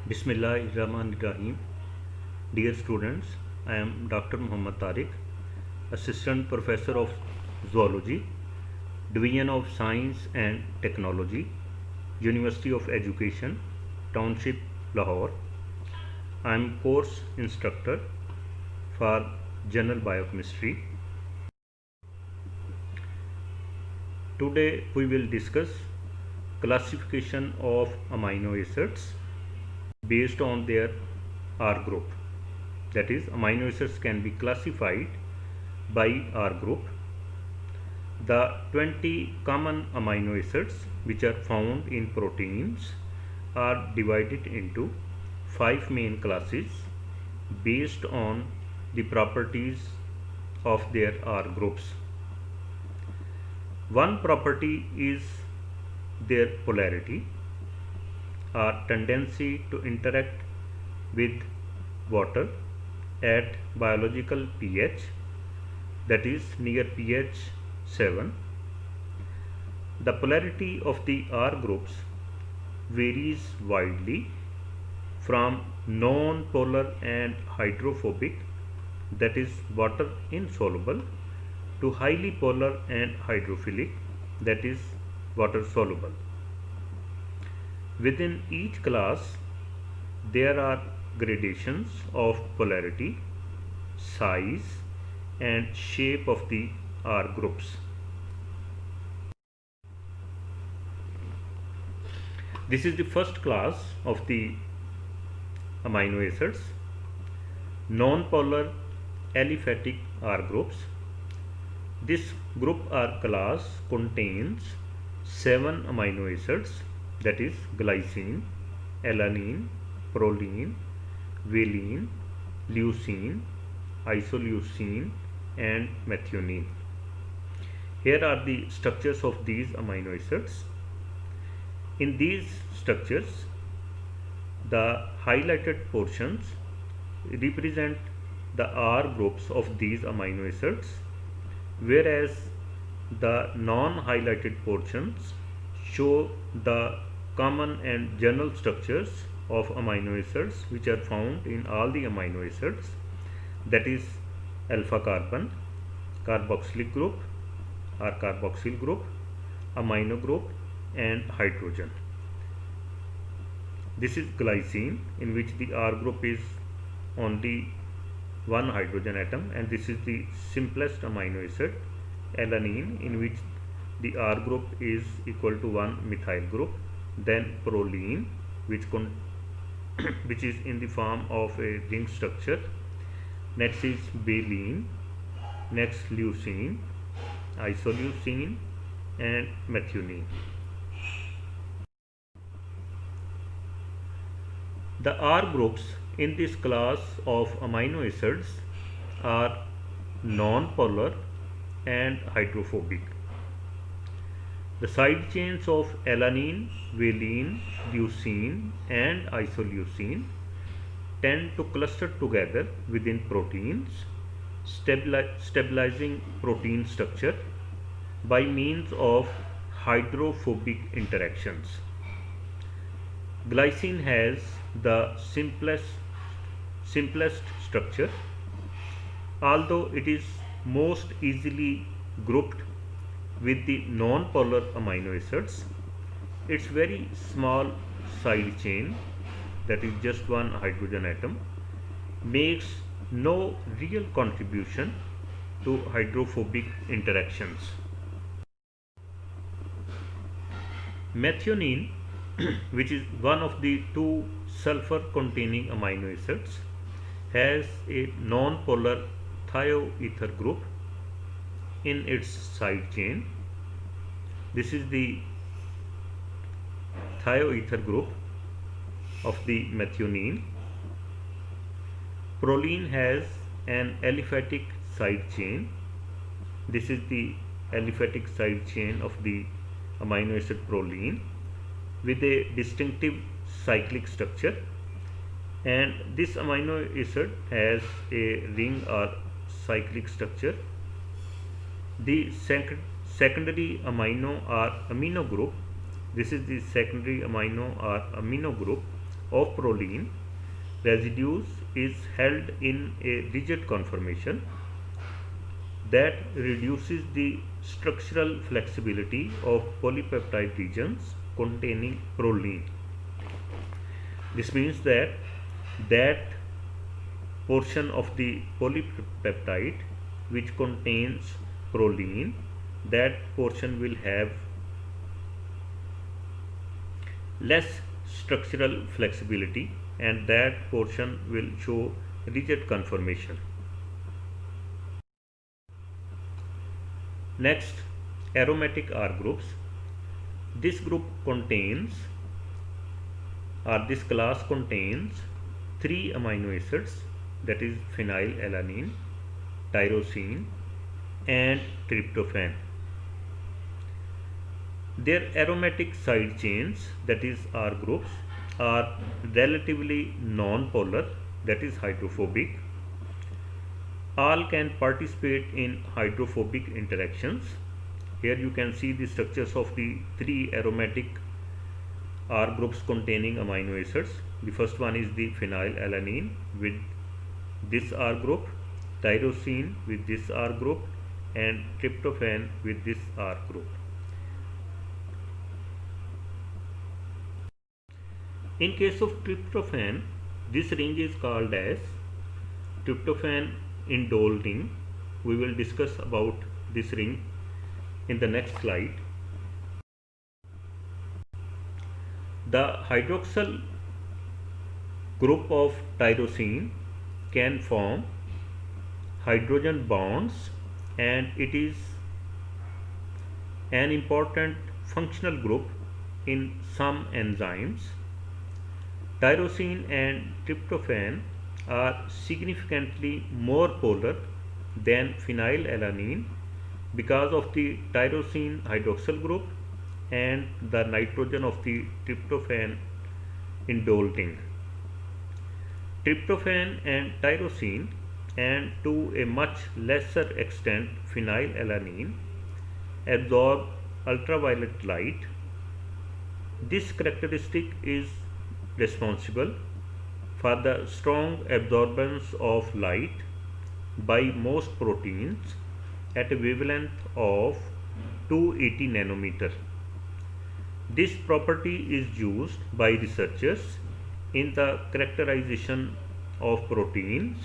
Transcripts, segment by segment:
Bismillahirrahmanirrahim. Dear students, I am Dr. Muhammad Tariq, Assistant Professor of Zoology, Division of Science and Technology, University of Education, Township, Lahore. I am course instructor for General Biochemistry. Today we will discuss classification of amino acids based on their R group. That is, amino acids can be classified by R group. The 20 common amino acids which are found in proteins are divided into 5 main classes based on the properties of their R groups. One property is their polarity or tendency to interact with water at biological pH, that is near pH 7. The polarity of the R groups varies widely from non-polar and hydrophobic, that is water insoluble, to highly polar and hydrophilic, that is water soluble. Within each class there are gradations of polarity, size and shape of the R groups. This is the first class of the amino acids, non-polar aliphatic R groups. This group or class contains 7 amino acids, that is glycine, alanine, proline, valine, leucine, isoleucine and methionine. Here are the structures of these amino acids. In these structures, the highlighted portions represent the R groups of these amino acids, whereas the non-highlighted portions show the common and general structures of amino acids which are found in all the amino acids, that is alpha carbon, carboxylic group or carboxyl group, amino group and hydrogen. This is glycine, in which the R group is only one hydrogen atom, and this is the simplest amino acid, alanine, in which the R group is equal to one methyl group. Then proline, which is in the form of a ring structure. Next is valine, next leucine, isoleucine and methionine. The R groups in this class of amino acids are non-polar and hydrophobic. The side chains of alanine, valine, leucine and isoleucine tend to cluster together within proteins, stabilizing protein structure by means of hydrophobic interactions. Glycine has the simplest structure, although it is most easily grouped with the non-polar amino acids. Its very small side chain, that is just one hydrogen atom, makes no real contribution to hydrophobic interactions. Methionine, which is one of the two sulfur containing amino acids, has a non-polar thioether group in its side chain. This is the thioether group of the methionine. Proline has an aliphatic side chain. This is the aliphatic side chain of the amino acid proline with a distinctive cyclic structure, and this amino acid has a ring or cyclic structure. The secondary amino or amino group, this is the secondary amino or amino group of proline residues is held in a rigid conformation that reduces the structural flexibility of polypeptide regions containing proline. This means that portion of the polypeptide which contains proline, that portion will have less structural flexibility and that portion will show rigid conformation. Next, aromatic R groups. This group contains, or this class contains, 3 amino acids, that is phenylalanine, tyrosine and tryptophan. Their aromatic side chains, that is R groups, are relatively non-polar, that is hydrophobic. All can participate in hydrophobic interactions. Here you can see the structures of the 3 aromatic R groups containing amino acids. The first one is the phenylalanine with this R group, tyrosine with this R group, and tryptophan with this R group. In case of tryptophan, this ring is called as tryptophan indole ring. We will discuss about this ring in the next slide. The hydroxyl group of tyrosine can form hydrogen bonds, and it is an important functional group in some enzymes. Tyrosine and tryptophan are significantly more polar than phenylalanine because of the tyrosine hydroxyl group and the nitrogen of the tryptophan indole ring. Tryptophan and tyrosine, and to a much lesser extent phenylalanine, absorb ultraviolet light. This characteristic is responsible for the strong absorbance of light by most proteins at a wavelength of 280 nanometer. This property is used by researchers in the characterization of proteins.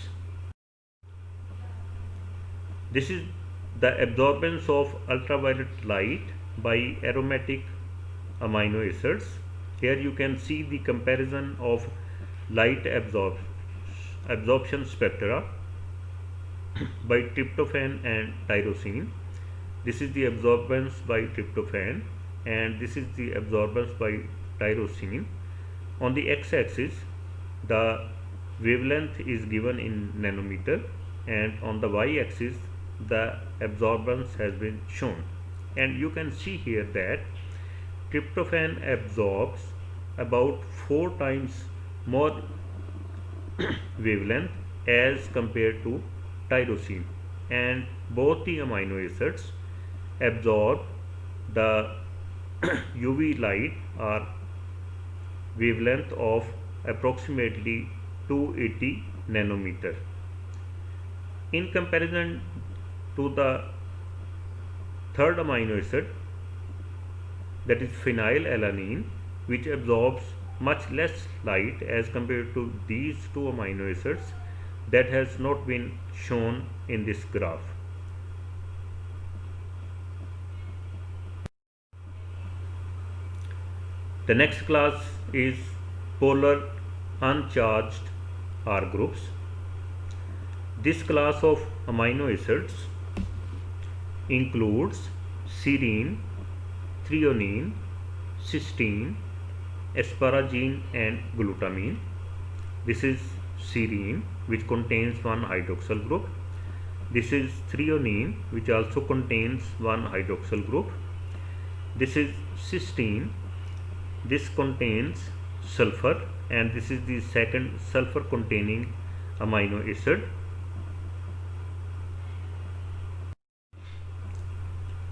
This is the absorbance of ultraviolet light by aromatic amino acids. Here you can see the comparison of light absorption spectra by tryptophan and tyrosine. This is the absorbance by tryptophan and this is the absorbance by tyrosine. On the x-axis, the wavelength is given in nanometer, and on the y-axis, the absorbance has been shown. And you can see here that tryptophan absorbs about 4 times more wavelength as compared to tyrosine, and both the amino acids absorb the UV light or wavelength of approximately 280 nanometer. In comparison to the third amino acid, that is phenylalanine, which absorbs much less light as compared to these 2 amino acids, that has not been shown in this graph. The next class is polar uncharged R groups. This class of amino acids includes serine, threonine, cysteine, asparagine and glutamine. This is serine, which contains 1 hydroxyl group. This is threonine, which also contains 1 hydroxyl group. This is cysteine. This contains sulfur, and this is the second sulfur containing amino acid.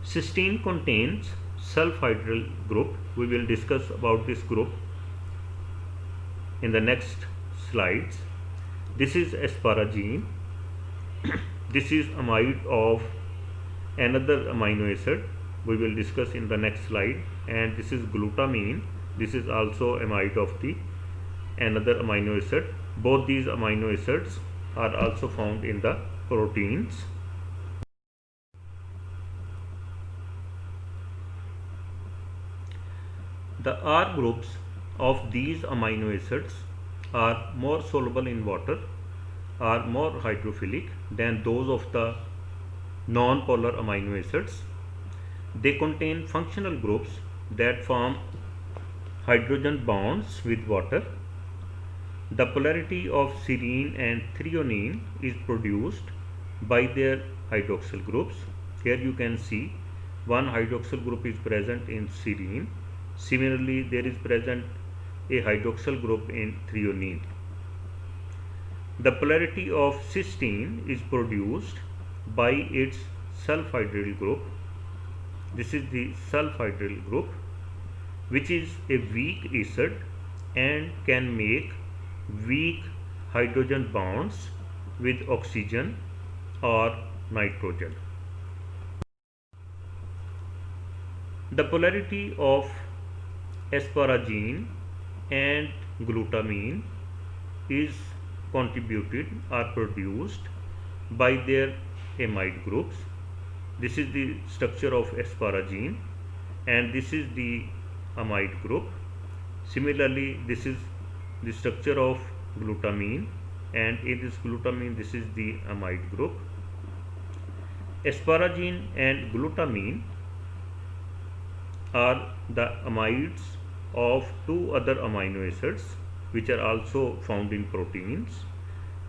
Cysteine contains sulfhydryl group. We will discuss about this group. in the next slides. This is asparagine. This is amide of another amino acid we will discuss in the next slide, and this is glutamine. This is also amide of the another amino acid. Both these amino acids are also found in the proteins. The R groups of these amino acids are more soluble in water, are more hydrophilic than those of the non-polar amino acids. They contain functional groups that form hydrogen bonds with water. The polarity of serine and threonine is produced by their hydroxyl groups. Here you can see one hydroxyl group is present in serine. Similarly, there is present a hydroxyl group in threonine. The polarity of cysteine is produced by its sulfhydryl group. This is the sulfhydryl group, which is a weak acid and can make weak hydrogen bonds with oxygen or nitrogen. The polarity of asparagine and glutamine is contributed or produced by their amide groups. This is the structure of asparagine and this is the amide group. Similarly, this is the structure of glutamine, and in this glutamine this is the amide group. Asparagine and glutamine are the amides of two other amino acids which are also found in proteins,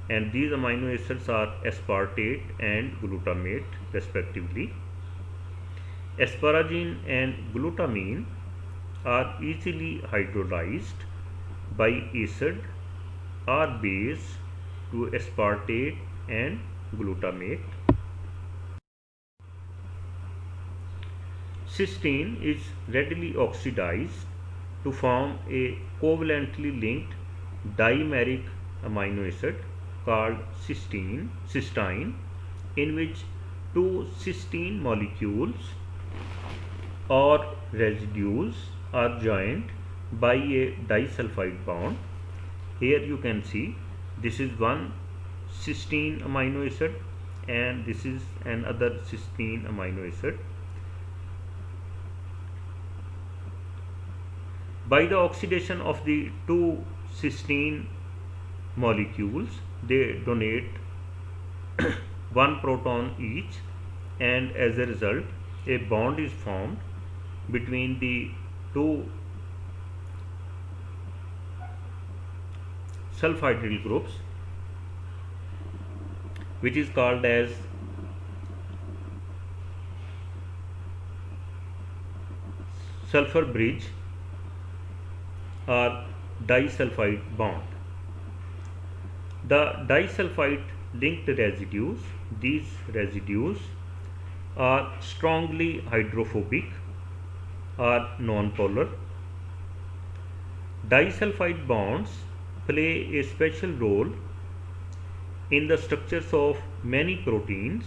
and these amino acids are aspartate and glutamate respectively. Asparagine and glutamine are easily hydrolyzed by acid or base to aspartate and glutamate. Cysteine is readily oxidized to form a covalently linked dimeric amino acid called cysteine, in which two cysteine molecules or residues are joined by a disulfide bond. Here you can see this is one cysteine amino acid and this is another cysteine amino acid. By the oxidation of the two cysteine molecules, they donate one proton each, and as a result a bond is formed between the two sulfhydryl groups, which is called as sulfur bridge or disulfide bond. The disulfide linked residues, these residues are strongly hydrophobic or non-polar. Disulfide bonds play a special role in the structures of many proteins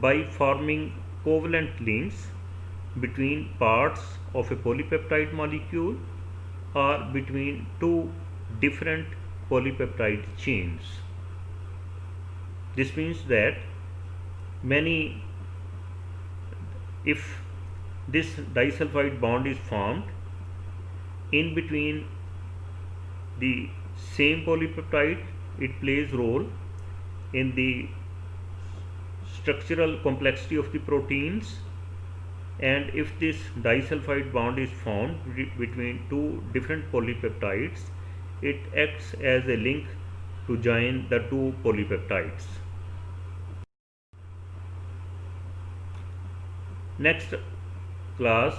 by forming covalent links between parts of a polypeptide molecule or between two different polypeptide chains. This means that if this disulfide bond is formed in between the same polypeptide, it plays role in the structural complexity of the proteins, and if this disulfide bond is formed between two different polypeptides, it acts as a link to join the two polypeptides. Next class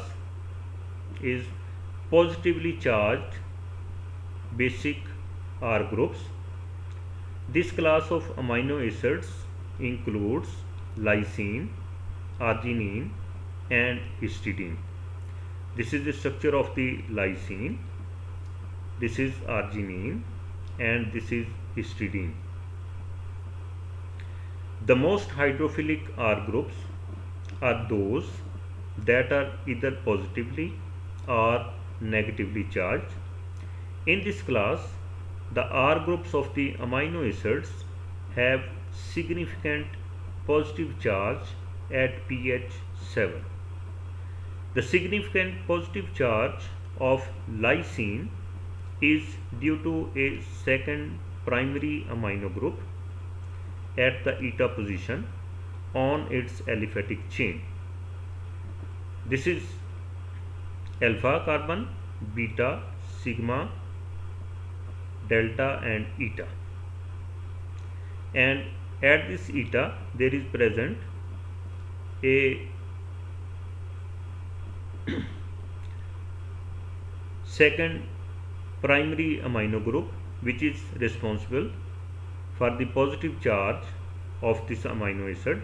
is positively charged basic R groups. This class of amino acids includes lysine, arginine and histidine. This is the structure of the lysine. this is arginine, and this is histidine. The most hydrophilic R groups are those that are either positively or negatively charged. In this class, the R groups of the amino acids have significant positive charge at pH 7. The significant positive charge of lysine is due to a second primary amino group at the eta position on its aliphatic chain. This is alpha carbon, beta, sigma, delta and eta, and at this eta there is present a second primary amino group which is responsible for the positive charge of this amino acid.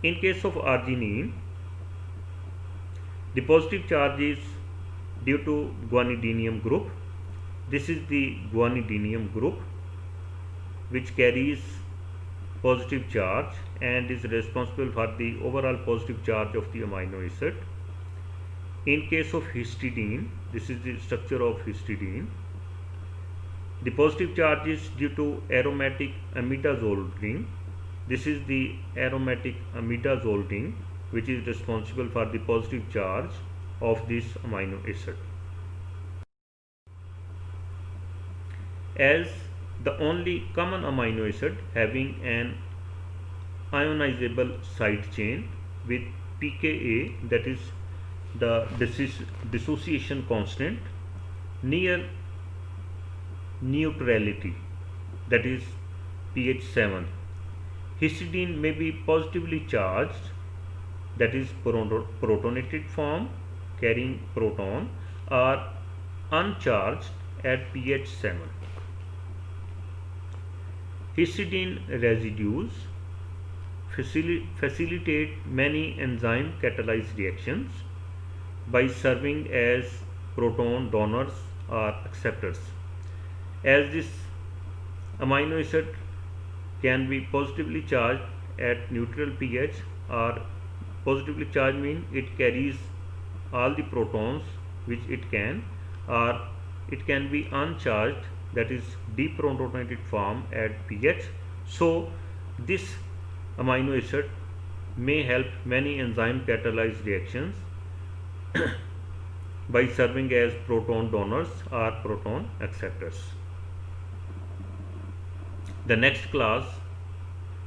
In case of arginine, the positive charge is due to guanidinium group. This is the guanidinium group which carries positive charge and is responsible for the overall positive charge of the amino acid. In case of histidine, this is the structure of histidine. The positive charge is due to aromatic imidazole ring. This is the aromatic imidazole ring which is responsible for the positive charge of this amino acid. As the only common amino acid having an ionizable side chain with pKa, that is the dissociation constant, near neutrality, that is pH 7. Histidine may be positively charged, that is protonated form carrying proton, or uncharged at pH 7. Histidine residues facilitate many enzyme catalyzed reactions by serving as proton donors or acceptors. As this amino acid can be positively charged at neutral pH, or positively charged means it carries all the protons which it can, or it can be uncharged, that is deprotonated form at pH. So this amino acid may help many enzyme catalyzed reactions by serving as proton donors or proton acceptors. The next class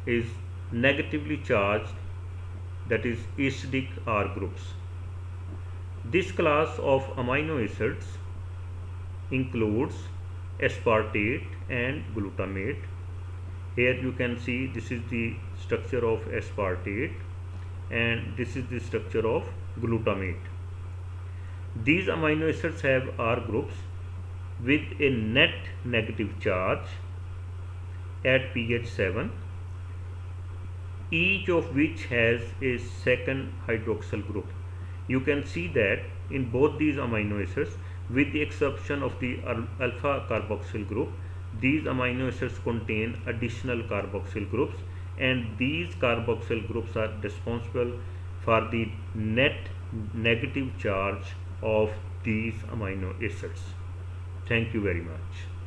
is negatively charged, that is acidic R groups. This class of amino acids includes aspartate and glutamate. Here you can see this is the structure of aspartate and this is the structure of glutamate. These amino acids have R groups with a net negative charge at pH 7, each of which has a second hydroxyl group. You can see that in both these amino acids, with the exception of the alpha carboxyl group, these amino acids contain additional carboxyl groups, and these carboxyl groups are responsible for the net negative charge of these amino acids. Thank you very much.